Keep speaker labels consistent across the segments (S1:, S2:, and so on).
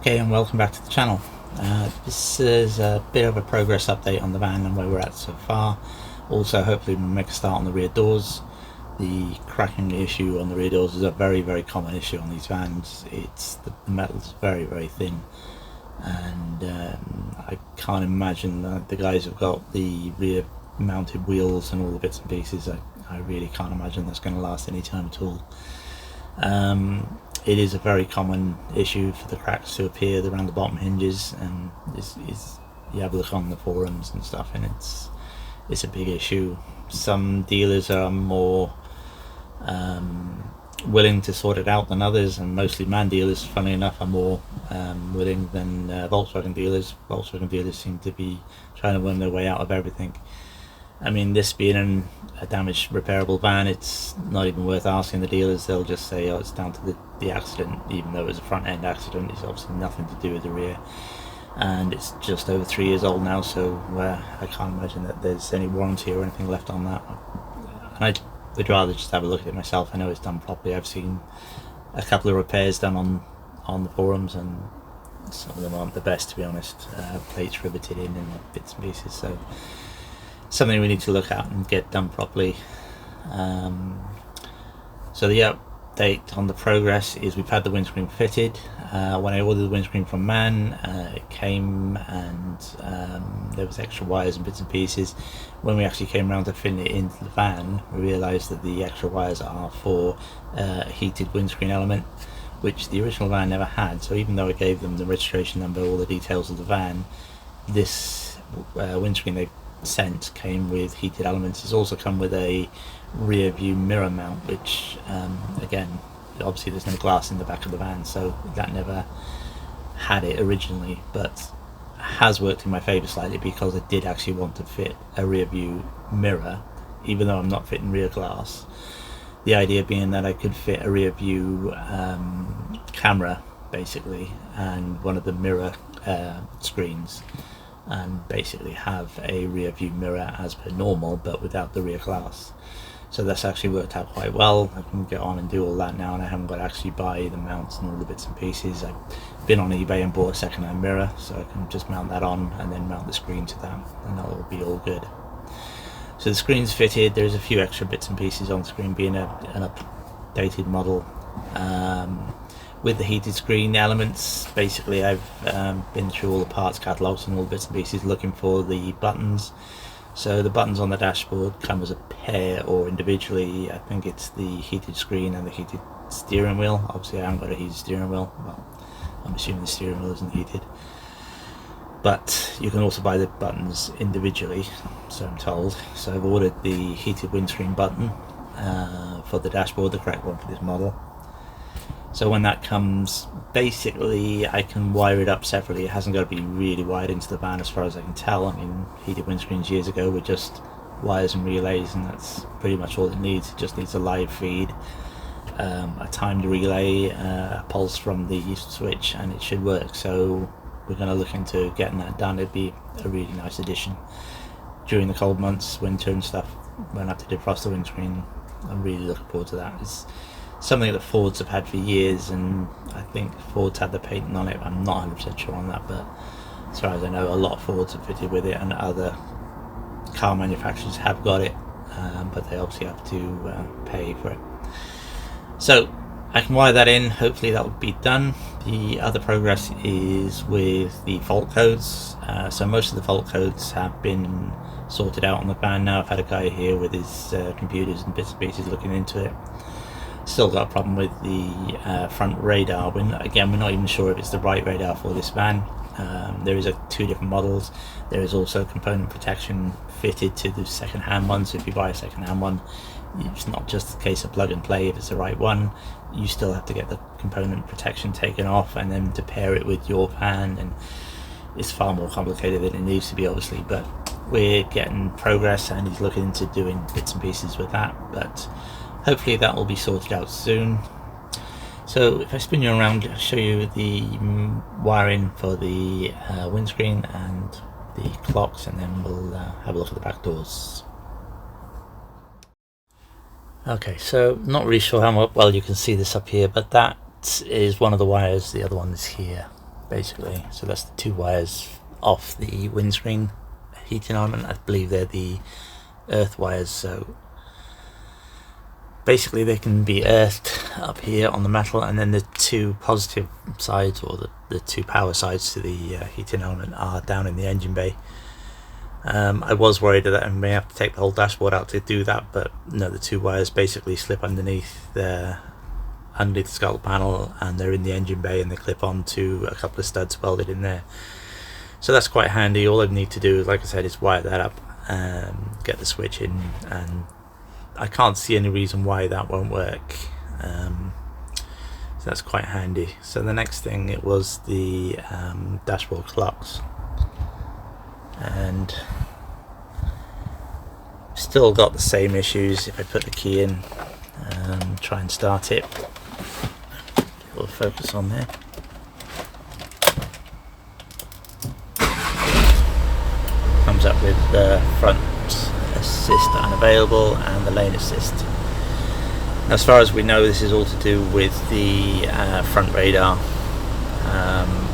S1: Okay, and welcome back to the channel. This is a bit of a progress update on the van and where we're at so far. Also, hopefully we'll make a start on the rear doors. The cracking issue on the rear doors is a very common issue on these vans. It's the metal's very thin, and I can't imagine that the guys who've got the rear mounted wheels and all the bits and pieces, I really can't imagine that's going to last any time at all. It is a very common issue for the cracks to appear around the bottom hinges, and you have a look on the forums and stuff, and it's a big issue. Some dealers are more willing to sort it out than others, and mostly MAN dealers, funnily enough, are more willing than Volkswagen dealers. Volkswagen dealers seem to be trying to worm their way out of everything. I mean, this being a damaged repairable van, it's not even worth asking the dealers. They'll just say, oh, it's down to the accident, even though it was a front end accident. It's obviously nothing to do with the rear, and it's just over 3 years old now, so I can't imagine that there's any warranty or anything left on that. And I would rather just have a look at it myself. I know it's done properly. I've seen a couple of repairs done on the forums, and some of them aren't the best, to be honest. Plates riveted in and bits and pieces, so something we need to look at and get done properly. So the update on the progress is we've had the windscreen fitted. When I ordered the windscreen from MAN, it came, and there was extra wires and bits and pieces. When we actually came around to fit it into the van, we realised that the extra wires are for a heated windscreen element, which the original van never had. So even though I gave them the registration number, all the details of the van, this windscreen they sent came with heated elements. It's also come with a rear view mirror mount, which again, obviously there's no glass in the back of the van, so that never had it originally, but has worked in my favour slightly, because I did actually want to fit a rear view mirror, even though I'm not fitting rear glass. The idea being that I could fit a rear view camera basically, and one of the mirror screens, and basically have a rear view mirror as per normal, but without the rear glass. So that's actually worked out quite well. I can get on and do all that now, and I haven't got to actually buy the mounts and all the bits and pieces. I've been on eBay and bought a second-hand mirror, so I can just mount that on and then mount the screen to that, and that will be all good. So the screen's fitted. There's a few extra bits and pieces on the screen, being an updated model. With the heated screen elements, basically I've been through all the parts catalogues and all the bits and pieces looking for the buttons. So the buttons on the dashboard come as a pair or individually. I think it's the heated screen and the heated steering wheel. Obviously I haven't got a heated steering wheel, well, I'm assuming the steering wheel isn't heated. But you can also buy the buttons individually, so I'm told. So I've ordered the heated windscreen button for the dashboard, the correct one for this model. So when that comes, basically I can wire it up separately. It hasn't got to be really wired into the van as far as I can tell. I mean, heated windscreens years ago were just wires and relays, and that's pretty much all it needs. It just needs a live feed, a timed relay, a pulse from the switch, and it should work. So we're going to look into getting that done. It'd be a really nice addition during the cold months, winter and stuff, when I have to defrost the windscreen. I'm really looking forward to that. It's something that Fords have had for years, and I think Ford's had the patent on it. I'm not 100% sure on that, but as far as I know, a lot of Fords have fitted with it, and other car manufacturers have got it, but they obviously have to pay for it. So I can wire that in. Hopefully that will be done. The other progress is with the fault codes. So most of the fault codes have been sorted out on the van now. I've had a guy here with his computers and bits and pieces looking into it. Still got a problem with the front radar. Again, we're not even sure if it's the right radar for this van. There is two different models. There is also component protection fitted to the second-hand one, so if you buy a second-hand one, it's not just a case of plug and play. If it's the right one, you still have to get the component protection taken off and then to pair it with your van, and it's far more complicated than it needs to be, obviously, but we're getting progress, and he's looking into doing bits and pieces with that, but hopefully that will be sorted out soon. So if I spin you around, I'll show you the wiring for the windscreen and the clocks, and then we'll have a look at the back doors. Okay, so not really sure how well you can see this up here, but that is one of the wires, the other one is here. basically. So that's the 2 wires off the windscreen heating element. I believe they're the earth wires, so basically they can be earthed up here on the metal, and then the 2 positive sides, or the 2 power sides to the heating element, are down in the engine bay. I was worried that I may have to take the whole dashboard out to do that, but no, the 2 wires basically slip underneath the scuttle panel, and they're in the engine bay, and they clip onto a couple of studs welded in there. So that's quite handy. All I need to do, like I said, is wire that up and get the switch in, and I can't see any reason why that won't work. So that's quite handy. So the next thing, it was the dashboard clocks, and still got the same issues. If I put the key in, try and start it, we'll focus on there. Comes up with the front assist unavailable and the lane assist. As far as we know, this is all to do with the front radar.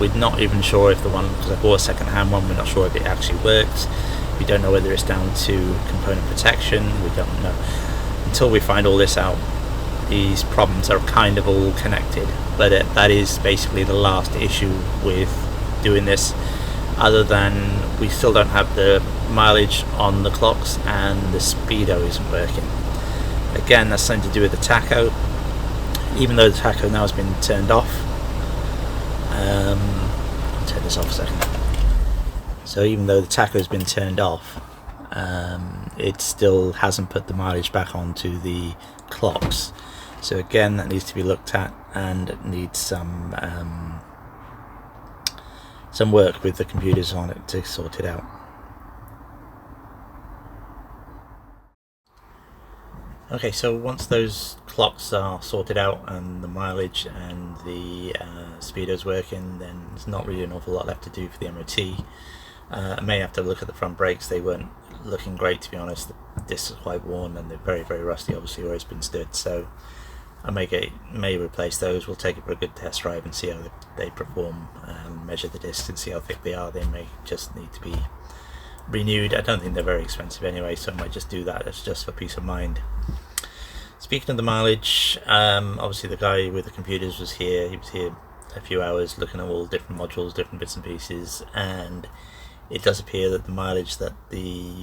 S1: We're not even sure if the one, because I bought a second-hand one, we're not sure if it actually works. We don't know whether it's down to component protection. We don't know. Until we find all this out, these problems are kind of all connected. But that is basically the last issue with doing this, other than we still don't have the mileage on the clocks, and the speedo isn't working. Again, that's something to do with the tacho. Even though the tacho now has been turned off, I'll turn this off a second. So even though the tacho has been turned off, it still hasn't put the mileage back onto the clocks. So again, that needs to be looked at, and it needs some work with the computers on it to sort it out. Okay, so once those clocks are sorted out and the mileage and the speedo's working, then there's not really an awful lot left to do for the MOT. I may have to look at the front brakes. They weren't looking great, to be honest. The discs are quite worn and they're very, very rusty, obviously, where it's been stood. So I may replace those. We'll take it for a good test drive and see how they perform, measure the discs and see how thick they are. They may just need to be renewed. I don't think they're very expensive anyway, so I might just do that. It's just for peace of mind. Speaking of the mileage, obviously the guy with the computers was here. He was here a few hours looking at all different modules, different bits and pieces, and it does appear that the mileage that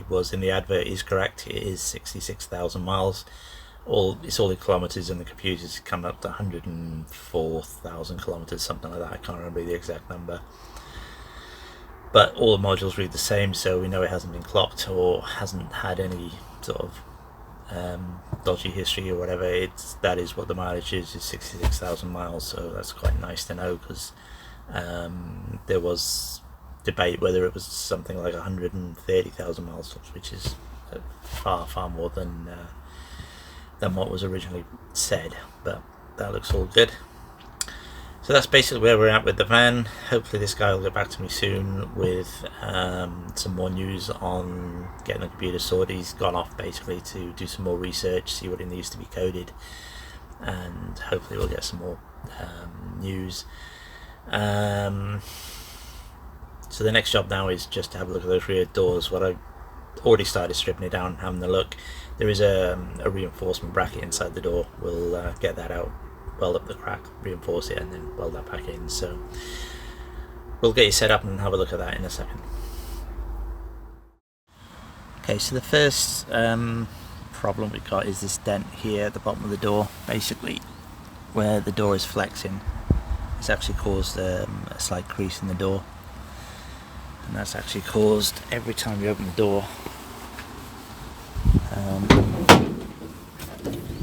S1: was in the advert is correct. It is 66,000 miles. It's all in kilometers, and the computers come up to 104,000 kilometers, something like that. I can't remember the exact number, but all the modules read the same, so we know it hasn't been clocked or hasn't had any sort of dodgy history or whatever. That is what the mileage is 66,000 miles. So that's quite nice to know, because there was debate whether it was something like 130,000 miles, which is far more than what was originally said. But that looks all good. So that's basically where we're at with the van. Hopefully this guy will get back to me soon with some more news on getting the computer sorted. He's gone off basically to do some more research, see what it needs to be coded, and hopefully we'll get some more news. So the next job now is just to have a look at those rear doors. What I already started stripping it down and having a look. There is a reinforcement bracket inside the door. We'll get that out, weld up the crack, reinforce it, and then weld that back in. So we'll get you set up and have a look at that in a second. Okay, so the first problem we've got is this dent here at the bottom of the door. Basically, where the door is flexing, it's actually caused a slight crease in the door, and that's actually caused every time you open the door.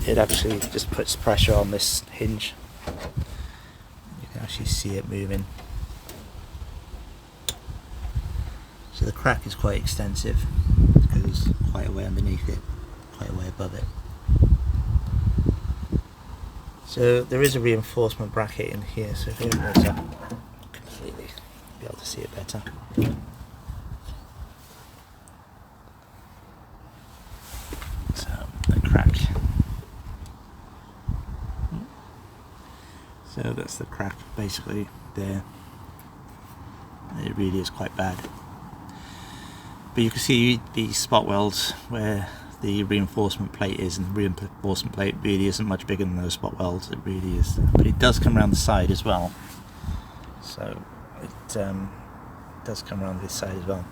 S1: It actually just puts pressure on this hinge. You can actually see it moving. So the crack is quite extensive. It goes quite a way underneath it, quite a way above it. So there is a reinforcement bracket in here, so if it goes up completely, you'll be able to see it better. So that's the crack basically there. It really is quite bad. But you can see the spot welds where the reinforcement plate is, and the reinforcement plate really isn't much bigger than those spot welds. It really is, but it does come around the side as well. So it does come around this side as well.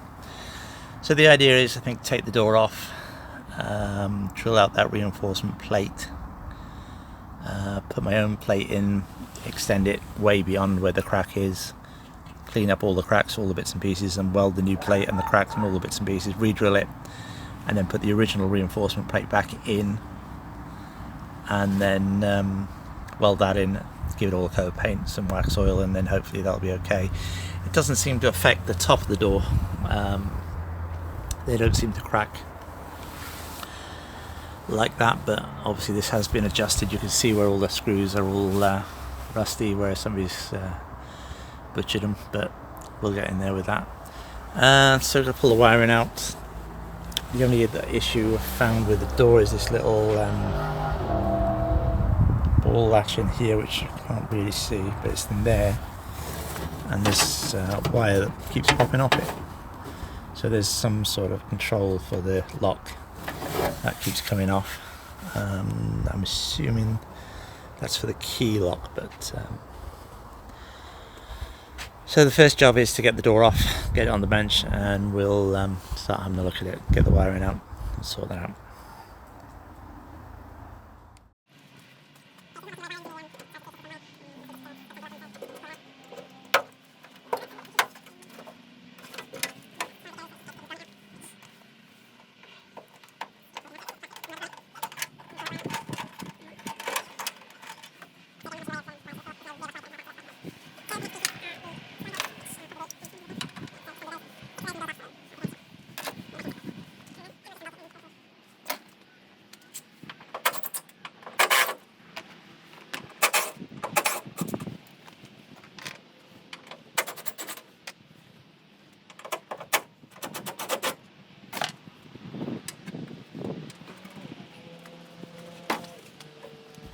S1: So the idea is, I think, take the door off, drill out that reinforcement plate, put my own plate in, extend it way beyond where the crack is, clean up all the cracks, all the bits and pieces, and weld the new plate and the cracks and all the bits and pieces, re-drill it, and then put the original reinforcement plate back in, and then weld that in, give it all a coat of paint, some wax oil, and then hopefully that'll be okay. It doesn't seem to affect the top of the door. They don't seem to crack like that, but obviously this has been adjusted. You can see where all the screws are all rusty, where somebody's butchered them, but we'll get in there with that. So to pull the wiring out, the only issue I found with the door is this little ball latch in here, which you can't really see, but it's in there, and this wire that keeps popping off it. So there's some sort of control for the lock that keeps coming off. I'm assuming that's for the key lock, but so the first job is to get the door off, get it on the bench, and we'll start having a look at it, get the wiring out and sort that out.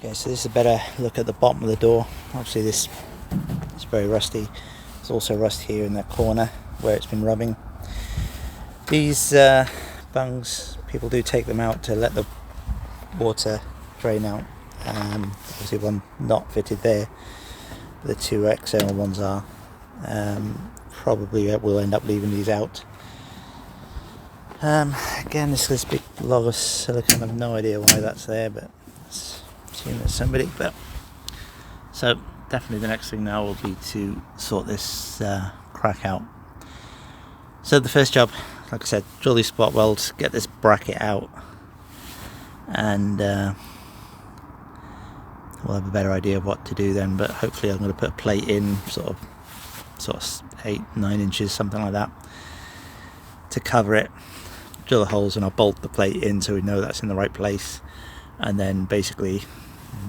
S1: Okay, so this is a better look at the bottom of the door. Obviously this is very rusty. There's also rust here in that corner where it's been rubbing. These bungs, people do take them out to let the water drain out. Obviously one not fitted there, the two external ones are. Probably we'll end up leaving these out. Again, this big log of silicone, I have no idea why that's there, but assume it's somebody. But so definitely the next thing now will be to sort this crack out. So the first job, like I said, drill these spot welds, get this bracket out, and we'll have a better idea of what to do then. But hopefully I'm going to put a plate in sort of 8-9 inches, something like that, to cover it. Drill the holes and I'll bolt the plate in so we know that's in the right place, and then basically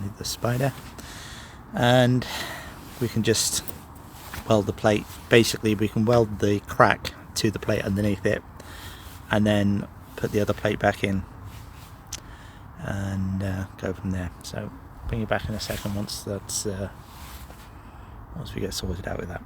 S1: need the spider, and we can just weld the plate. Basically we can weld the crack to the plate underneath it, and then put the other plate back in, and go from there. So bring you back in a second once that's once we get sorted out with that.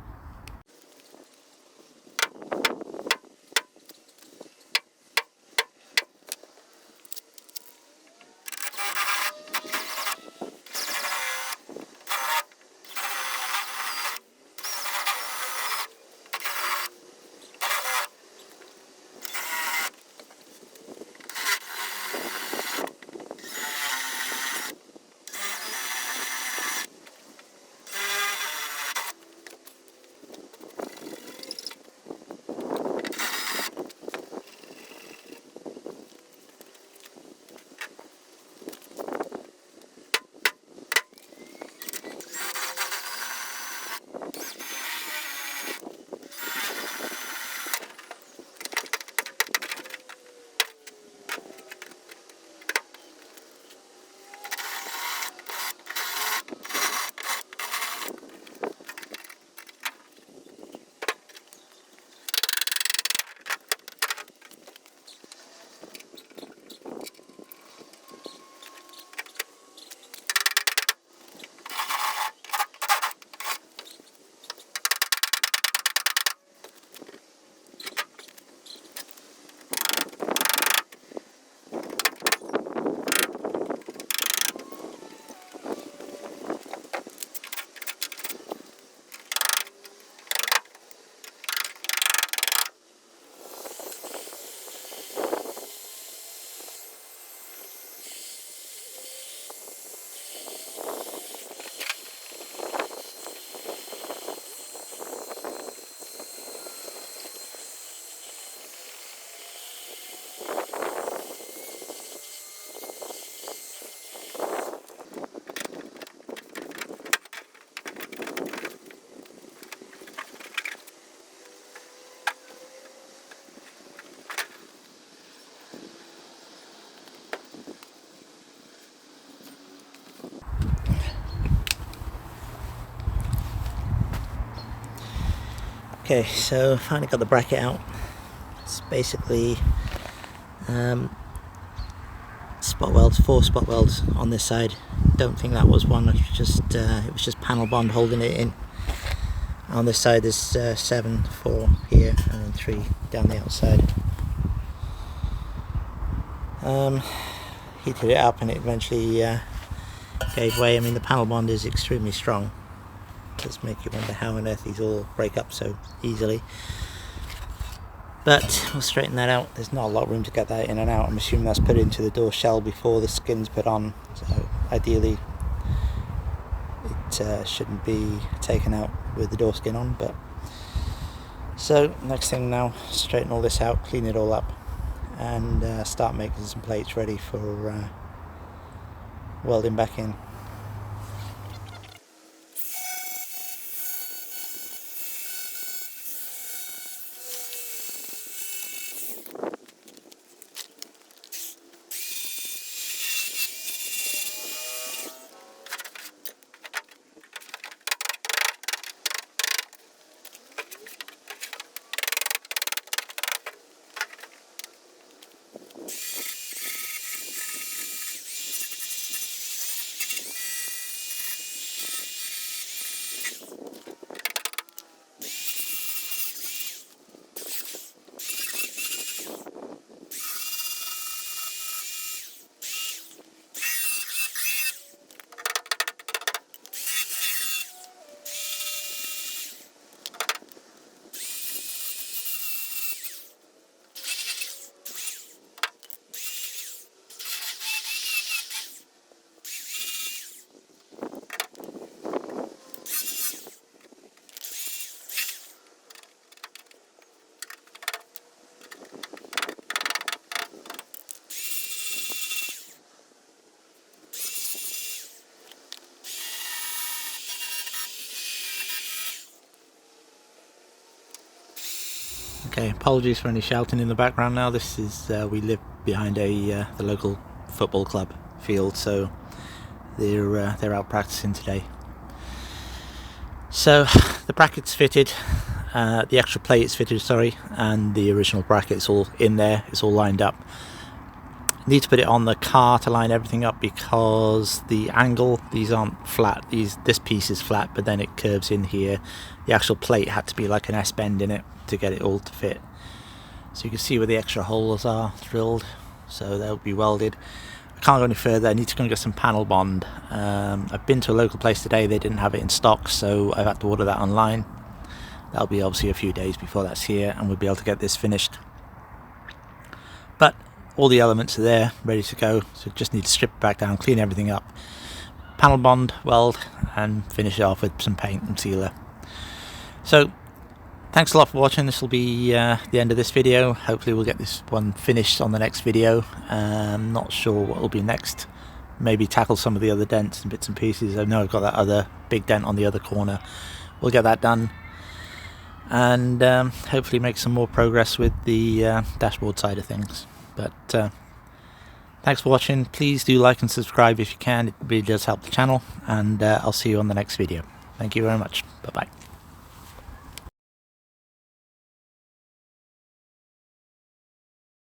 S1: Okay, so finally got the bracket out. It's basically spot welds, 4 spot welds on this side. Don't think that was one. It was just panel bond holding it in. On this side there's 7, 4 here, and then 3 down the outside. Heated it up and it eventually gave way. I mean, the panel bond is extremely strong. It does make you wonder how on earth these all break up so easily. But we'll straighten that out. There's not a lot of room to get that in and out. I'm assuming that's put into the door shell before the skin's put on. So ideally it shouldn't be taken out with the door skin on. But so next thing now, straighten all this out, clean it all up, and start making some plates ready for welding back in. Okay, apologies for any shouting in the background now. This is, we live behind the local football club field, so they're out practicing today. So the bracket's fitted, the extra plate is fitted, sorry, and the original bracket's all in there, it's all lined up. Need to put it on the car to line everything up because the angle, these aren't flat, this piece is flat, but then it curves in here. The actual plate had to be like an S-bend in it to get it all to fit. So you can see where the extra holes are drilled, so they'll be welded. I can't go any further, I need to go and get some panel bond. I've been to a local place today, they didn't have it in stock, so I've had to order that online. That'll be obviously a few days before that's here, and we'll be able to get this finished. But all the elements are there, ready to go, so just need to strip it back down, clean everything up, panel bond, weld, and finish it off with some paint and sealer. So thanks a lot for watching. This will be the end of this video. Hopefully we'll get this one finished on the next video. Not sure what will be next. Maybe tackle some of the other dents and bits and pieces. I know I've got that other big dent on the other corner. We'll get that done, and hopefully make some more progress with the dashboard side of things. But thanks for watching. Please do like and subscribe if you can. It really does help the channel, and I'll see you on the next video. Thank you very much. Bye bye.